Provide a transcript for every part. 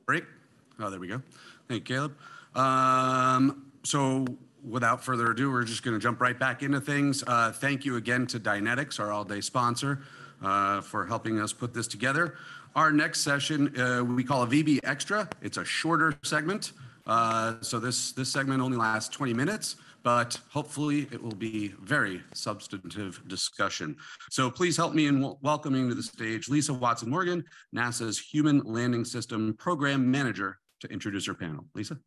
Break. Oh, there we go. Thank you, Caleb. So without further ado, we're just going to jump right back into things. Thank you again to Dynetics, our all-day sponsor, for helping us put this together. Our next session we call a VBExtra. It's a shorter segment. So this segment only lasts 20 minutes, but hopefully it will be very substantive discussion. So please help me in welcoming to the stage Lisa Watson-Morgan, NASA's Human Landing System Program Manager, to introduce her panel. Lisa?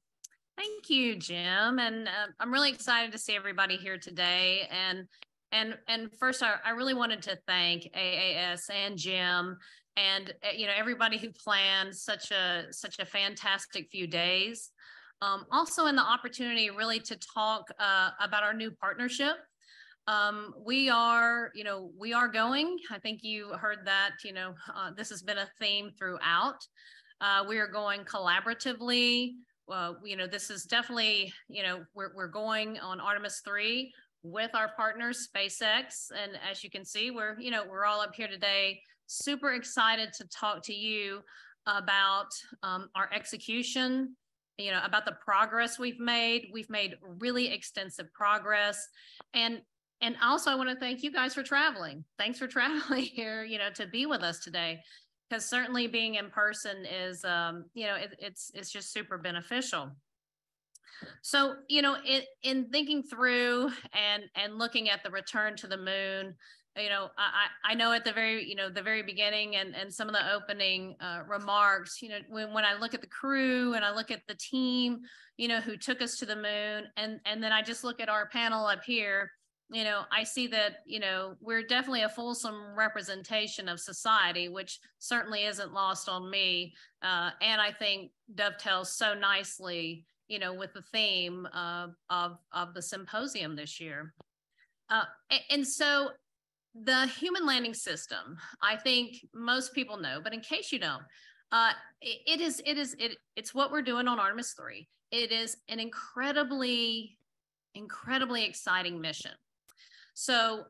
Thank you, Jim. And I'm really excited to see everybody here today. And first, I really wanted to thank AAS and Jim and everybody who planned such a fantastic few days. Also in the opportunity really to talk about our new partnership. We are going, I think you heard that, this has been a theme throughout. We are going collaboratively. This is definitely, we're going on Artemis 3 with our partners, SpaceX. And as you can see, we're all up here today, super excited to talk to you about our execution, about the progress we've made. We've made really extensive progress. And also I want to thank you guys for traveling. Thanks for traveling here, to be with us today, because certainly being in person is, it's just super beneficial. So, in thinking through and looking at the return to the moon, I know at the very beginning and some of the opening remarks, when I look at the crew and I look at the team, who took us to the moon, and then I just look at our panel up here, I see that, we're definitely a fulsome representation of society, which certainly isn't lost on me. And I think dovetails so nicely, with the theme of the symposium this year. And so the human landing system, I think most people know, but in case you don't, it's what we're doing on Artemis 3. It is an incredibly exciting mission. So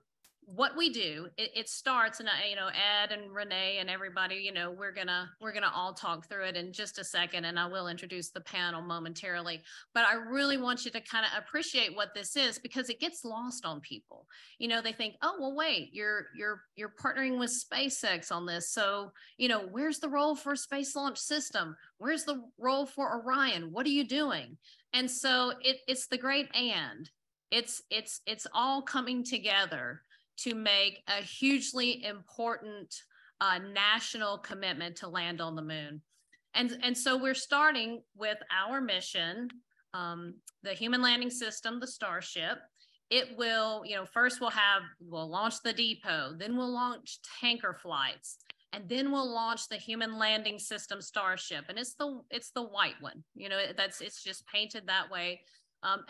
what we do, it starts, and Ed and Rene and everybody, we're gonna all talk through it in just a second, and I will introduce the panel momentarily. But I really want you to kind of appreciate what this is, because it gets lost on people. They think, oh well, wait, you're partnering with SpaceX on this, so where's the role for Space Launch System? Where's the role for Orion? What are you doing? And so it's the great and. It's all coming together to make a hugely important national commitment to land on the moon. And so we're starting with our mission, the human landing system, the Starship. It will, first we'll launch the depot, then we'll launch tanker flights, and then we'll launch the human landing system Starship. And it's the white one, it's just painted that way.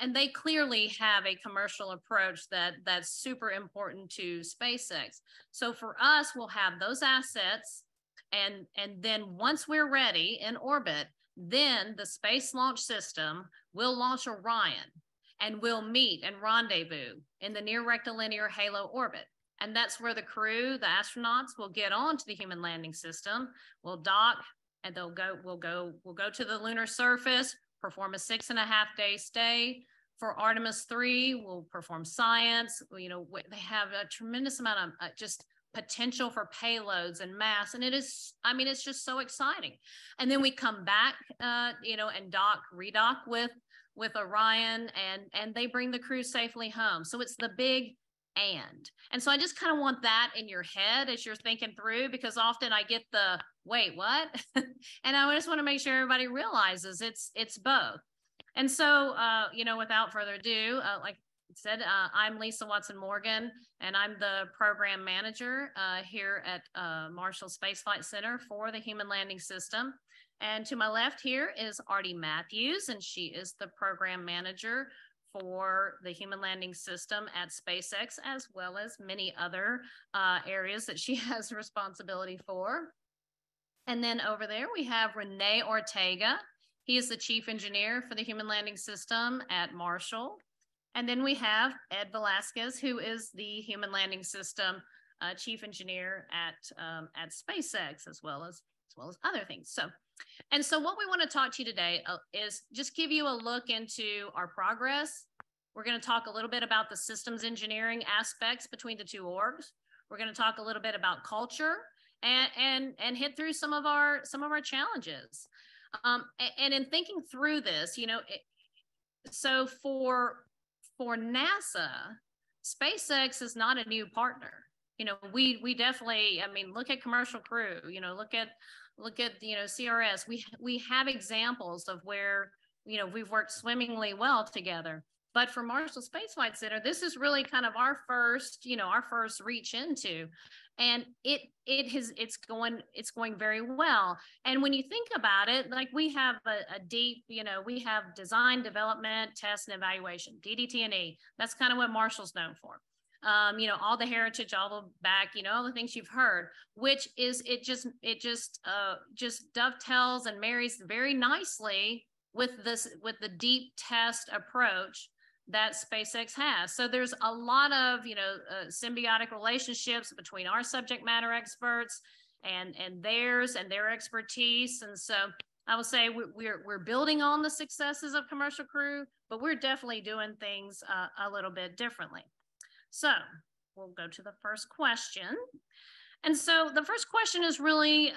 And they clearly have a commercial approach that's super important to SpaceX. So for us, we'll have those assets, and then once we're ready in orbit, then the Space Launch System will launch Orion, and we'll meet and rendezvous in the near rectilinear halo orbit. And that's where the crew, the astronauts, will get onto the human landing system. We'll dock, and we'll go to the lunar surface, perform a 6.5-day stay. For Artemis 3, we'll perform science. They have a tremendous amount of just potential for payloads and mass. And it's just so exciting. And then we come back, and redock with Orion, and they bring the crew safely home. So it's the big and so I just kind of want that in your head as you're thinking through, because often I get the, wait, what? And I just want to make sure everybody realizes it's both. And so, without further ado, like I said, I'm Lisa Watson-Morgan, and I'm the program manager here at Marshall Space Flight Center for the Human Landing System. And to my left here is Aarti Matthews, and she is the program manager for the human landing system at SpaceX, as well as many other areas that she has responsibility for. And then over there, we have Rene Ortega. He is the chief engineer for the human landing system at Marshall. And then we have Ed Velazquez, who is the human landing system chief engineer at SpaceX, as well as other things. So And so what we want to talk to you today is just give you a look into our progress. We're going to talk a little bit about the systems engineering aspects between the two orgs. We're going to talk a little bit about culture and hit through some of our challenges. And in thinking through this, so for NASA, SpaceX is not a new partner. We definitely, look at Commercial Crew, look at CRS. We have examples of where, we've worked swimmingly well together. But for Marshall Space Flight Center, this is really kind of our first reach into, and it's going very well. And when you think about it, like we have a deep, we have design, development, test, and evaluation, DDT&E. That's kind of what Marshall's known for. All the heritage, all the back, all the things you've heard, which is it just dovetails and marries very nicely with the deep test approach that SpaceX has. So there's a lot of symbiotic relationships between our subject matter experts and their expertise. And so I will say we're building on the successes of Commercial Crew, but we're definitely doing things a little bit differently. So we'll go to the first question. And so the first question is really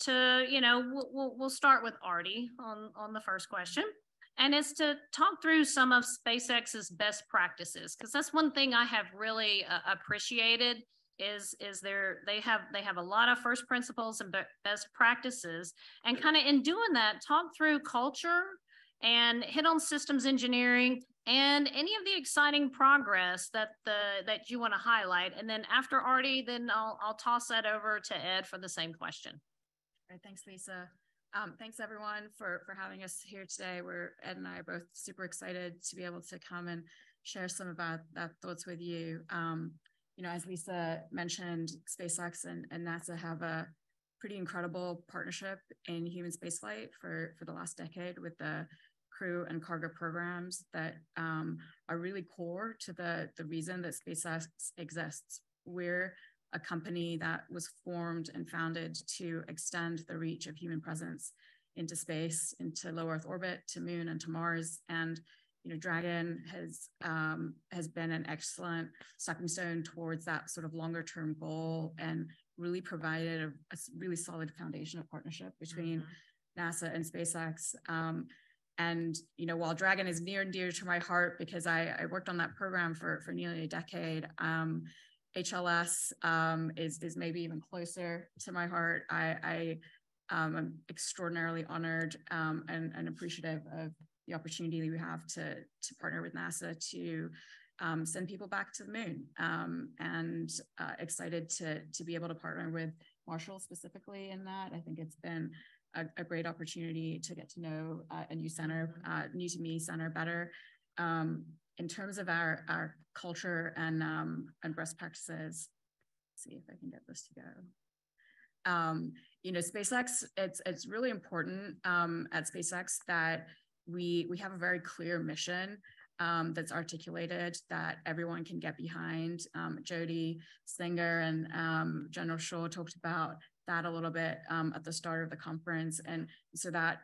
we'll start with Aarti on the first question. And it's to talk through some of SpaceX's best practices, because that's one thing I have really appreciated is they have a lot of first principles and best practices, and kind of in doing that, talk through culture and hit on systems engineering and any of the exciting progress that you want to highlight. And then after Aarti, then I'll toss that over to Ed for the same question. All right, thanks, Lisa. Thanks everyone for having us here today. Ed and I are both super excited to be able to come and share some of that thoughts with you. As Lisa mentioned, SpaceX and NASA have a pretty incredible partnership in human spaceflight for the last decade with the crew and cargo programs that are really core to the reason that SpaceX exists. We're a company that was formed and founded to extend the reach of human presence into space, into low Earth orbit, to Moon and to Mars. And Dragon has been an excellent stepping stone towards that sort of longer term goal, and really provided a really solid foundation of partnership between NASA and SpaceX. And while Dragon is near and dear to my heart because I worked on that program for nearly a decade, HLS is maybe even closer to my heart. I'm extraordinarily honored and appreciative of the opportunity that we have to partner with NASA to send people back to the moon, and excited to be able to partner with Marshall specifically in that. I think it's been a great opportunity to get to know a new to me center better. In terms of our culture and best practices, let's see if I can get this to go. SpaceX, it's really important at SpaceX that we have a very clear mission that's articulated that everyone can get behind. Jody Slinger and General Shaw talked about that a little bit at the start of the conference, and so that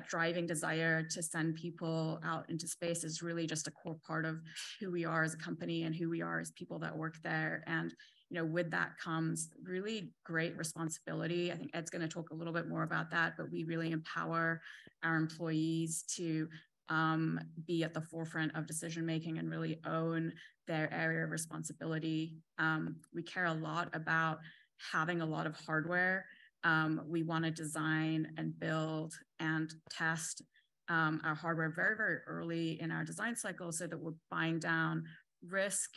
driving desire to send people out into space is really just a core part of who we are as a company and who we are as people that work there. And with that comes really great responsibility. I think Ed's going to talk a little bit more about that, but we really empower our employees to be at the forefront of decision making and really own their area of responsibility. We care a lot about having a lot of hardware. We want to design and build and test our hardware very, very early in our design cycle so that we're buying down risk.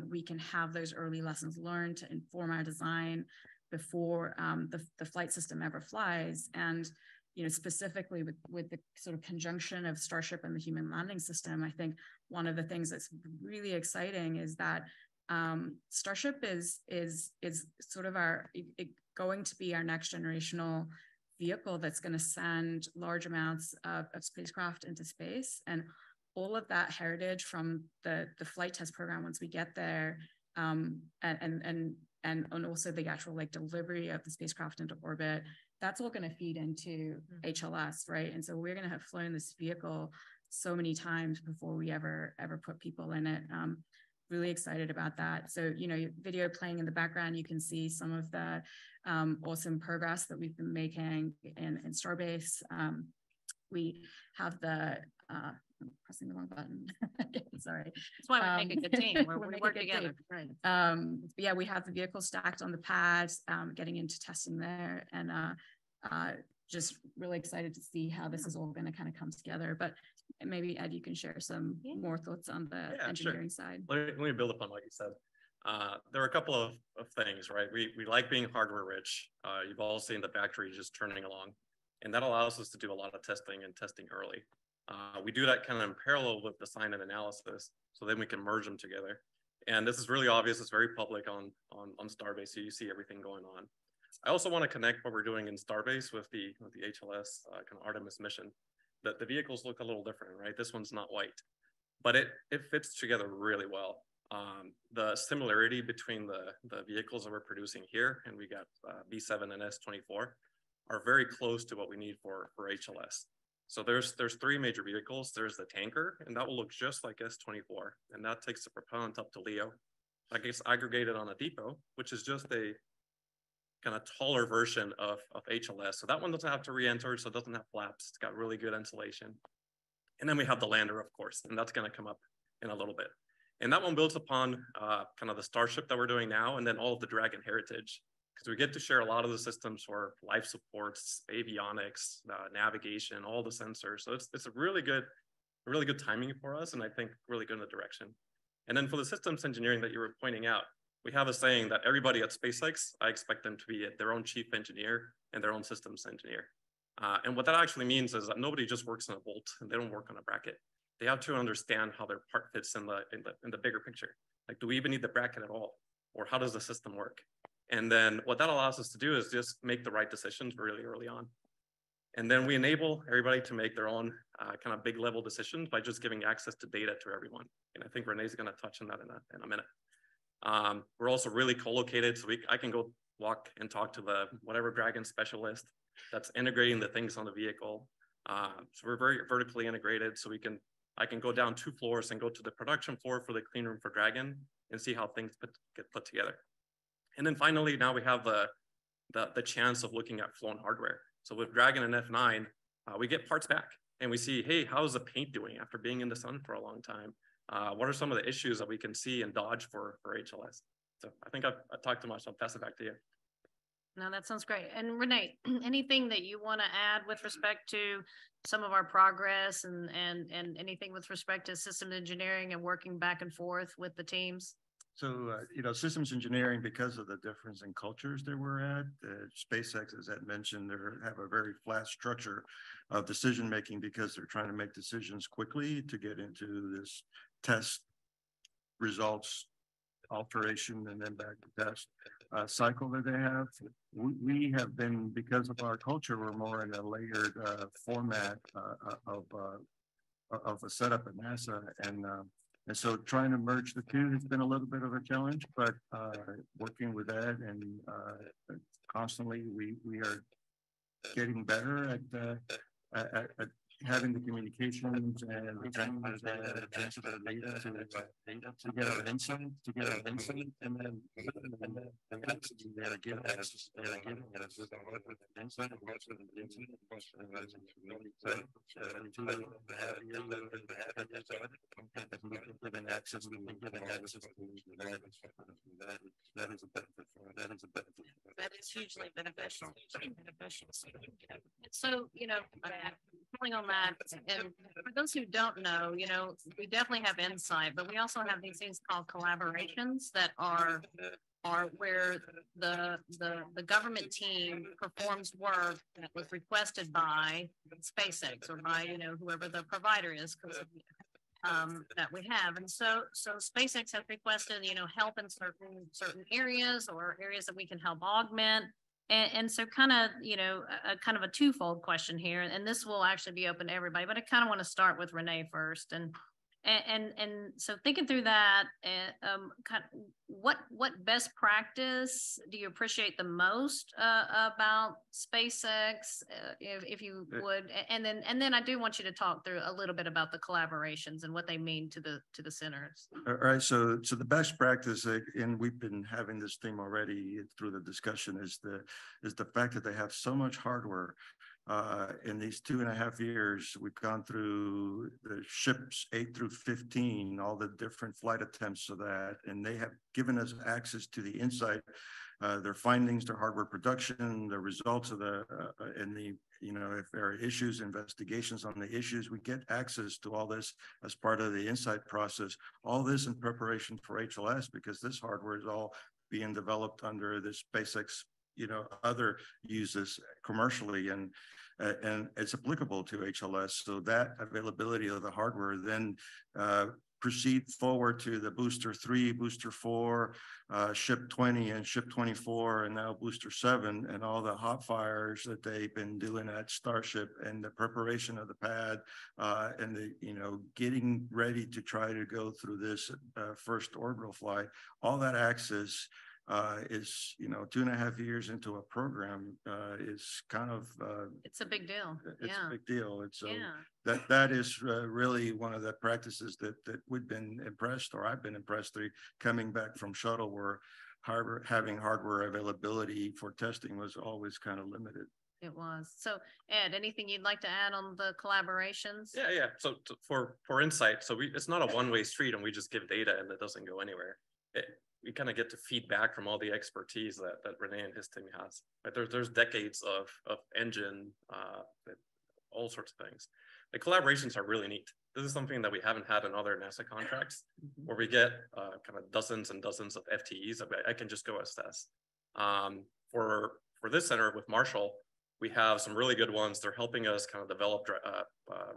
We can have those early lessons learned to inform our design before the flight system ever flies. And specifically with the sort of conjunction of Starship and the human landing system, I think one of the things that's really exciting is that Starship is sort of going to be our next generational vehicle that's going to send large amounts of spacecraft into space, and all of that heritage from the flight test program once we get there, and also the actual delivery of the spacecraft into orbit. that's all going to feed into HLS, right? And so we're going to have flown this vehicle so many times before we ever put people in it. Really excited about that. So, video playing in the background, you can see some of the awesome progress that we've been making in Starbase. We have the, I'm pressing the wrong button. Sorry. That's why we make a good team. We work together. Right. Yeah, we have the vehicle stacked on the pads, getting into testing there, and just really excited to see how this is all going to kind of come together. But maybe Ed, you can share some more thoughts on the engineering side. Let me build upon what you said. There are a couple of things, right? We like being hardware rich. You've all seen the factory just turning along, and that allows us to do a lot of testing and testing early. We do that kind of in parallel with design and analysis, so then we can merge them together. And this is really obvious. It's very public on Starbase, so you see everything going on. I also want to connect what we're doing in Starbase with the HLS kind of Artemis mission. That the vehicles look a little different, right? This one's not white, but it fits together really well. The similarity between the vehicles that we're producing here, and we got B7 and S24, are very close to what we need for HLS. So there's three major vehicles. There's the tanker, and that will look just like S24, and that takes the propellant up to LEO. That gets aggregated on a depot, which is just a kind of taller version of HLS. So that one doesn't have to re-enter, so it doesn't have flaps. It's got really good insulation. And then we have the lander, of course, and that's going to come up in a little bit. And that one builds upon kind of the Starship that we're doing now, and then all of the Dragon heritage, because we get to share a lot of the systems for life supports, avionics, navigation, all the sensors. So it's a really good timing for us, and I think really good in the direction. And then for the systems engineering that you were pointing out, we have a saying that everybody at SpaceX, I expect them to be their own chief engineer and their own systems engineer. And what that actually means is that nobody just works on a bolt and they don't work on a bracket. They have to understand how their part fits in the bigger picture. Like, do we even need the bracket at all? Or how does the system work? And then what that allows us to do is just make the right decisions really early on. And then we enable everybody to make their own kind of big level decisions by just giving access to data to everyone. And I think Rene's going to touch on that in a minute. We're also really co-located, so I can go walk and talk to the whatever Dragon specialist that's integrating the things on the vehicle. So we're very vertically integrated, so I can go down 2 floors and go to the production floor for the clean room for Dragon and see how things get put together. And then finally, now we have the chance of looking at flown hardware. So with Dragon and F9, we get parts back and we see, hey, how's the paint doing after being in the sun for a long time? What are some of the issues that we can see and dodge for HLS? So I think I've talked too much. I'll pass it back to you. No, that sounds great. And Rene, anything that you want to add with respect to some of our progress and anything with respect to systems engineering and working back and forth with the teams? So, systems engineering, because of the difference in cultures that we're at, SpaceX, as Ed mentioned, they have a very flat structure of decision making because they're trying to make decisions quickly to get into this test results alteration and then back to test cycle that they have. We have been, because of our culture, we're more in a layered format of a setup at NASA, and so trying to merge the two has been a little bit of a challenge, but working with Ed and constantly we are getting better at having the communications and the training to get our insight, and then they're giving us That is hugely beneficial. So, pulling on that, and for those who don't know, we definitely have insight, but we also have these things called collaborations that are where the government team performs work that was requested by SpaceX or by whoever the provider is, that we have. And so SpaceX has requested help in certain areas or areas that we can help augment. And so kind of a twofold question here, and this will actually be open to everybody, but I kind of want to start with Rene first. And And so thinking through that, kind of what best practice do you appreciate the most about SpaceX, if you would, and then I do want you to talk through a little bit about the collaborations and what they mean to the centers. All right, so the best practice, and we've been having this theme already through the discussion, is the fact that they have so much hardware. In these 2.5 years, we've gone through the ships 8 through 15, all the different flight attempts of that, and they have given us access to the insight, their findings, their hardware production, the results of and the, if there are issues, investigations on the issues, we get access to all this as part of the insight process. All this in preparation for HLS, because this hardware is all being developed under the SpaceX, other uses commercially, and it's applicable to HLS. So that availability of the hardware then proceed forward to the booster 3, booster 4, ship 20 and ship 24, and now booster 7, and all the hot fires that they've been doing at Starship, and the preparation of the pad, and the, getting ready to try to go through this first orbital flight. All that access is, 2.5 years into a program, is kind of it's a big deal. It's a big deal. And so Yeah. that is really one of the practices that we've been impressed, or I've been impressed through coming back from shuttle, where having hardware availability for testing was always kind of limited. It was. So Ed, anything you'd like to add on the collaborations? Yeah. So for insight, so it's not a one-way street and we just give data and it doesn't go anywhere. We kind of get to feedback from all the expertise that Rene and his team has. Right? There's decades of engine, all sorts of things. The collaborations are really neat. This is something that we haven't had in other NASA contracts, where we get kind of dozens and dozens of FTEs that I can just go assess. For this center with Marshall, we have some really good ones. They're helping us kind of develop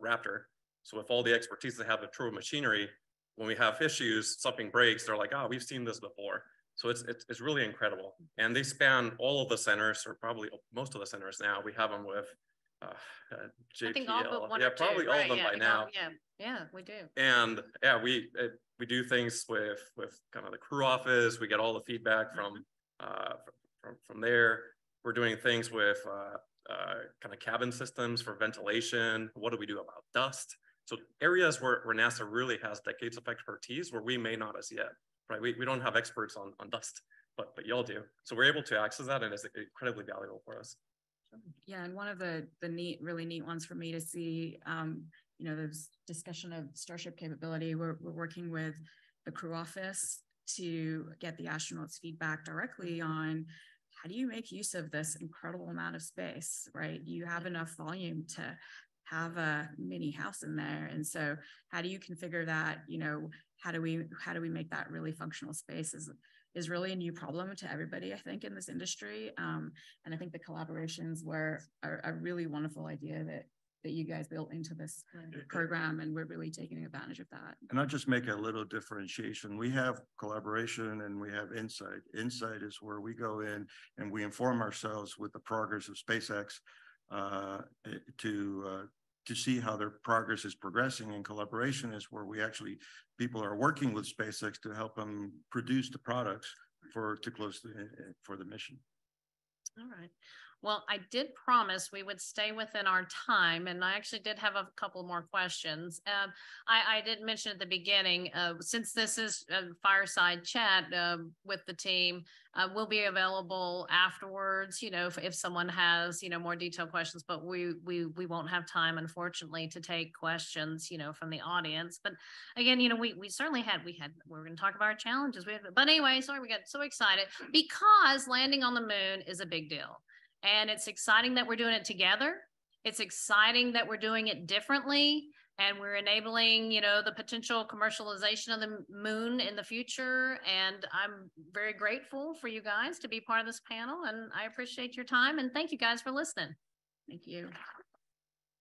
Raptor. So with all the expertise they have with true machinery, when we have issues, something breaks, they're like, oh, we've seen this before. So it's really incredible. And they span all of the centers, or probably most of the centers now. We have them with JPL. I think all but one yeah, or two, probably all of them by now. Yeah, we do. And yeah, we do things with kind of the crew office. We get all the feedback from there. We're doing things with kind of cabin systems for ventilation. What do we do about dust? So areas where NASA really has decades of expertise, where we may not as yet, right? We don't have experts on dust, but y'all do. So we're able to access that, and it's incredibly valuable for us. Yeah, and one of the really neat ones for me to see, there's discussion of Starship capability. We're working with the crew office to get the astronauts feedback directly on how do you make use of this incredible amount of space, right? You have enough volume to have a mini house in there. And so how do you configure that? How do we make that really functional space is really a new problem to everybody, I think, in this industry. And I think the collaborations were a really wonderful idea that you guys built into this program, and we're really taking advantage of that. And I'll just make a little differentiation. We have collaboration and we have insight. Insight is where we go in and we inform ourselves with the progress of SpaceX to see how their progress is progressing. And collaboration is where people are working with SpaceX to help them produce the products for the mission. All right. Well, I did promise we would stay within our time, and I actually did have a couple more questions. I did mention at the beginning, since this is a fireside chat with the team, we'll be available afterwards, if someone has, more detailed questions, but we won't have time, unfortunately, to take questions, from the audience. But again, we certainly we're going to talk about our challenges. But anyway, sorry, we got so excited because landing on the moon is a big deal. And it's exciting that we're doing it together. It's exciting that we're doing it differently, and we're enabling, the potential commercialization of the moon in the future. And I'm very grateful for you guys to be part of this panel, and I appreciate your time. And thank you guys for listening. Thank you.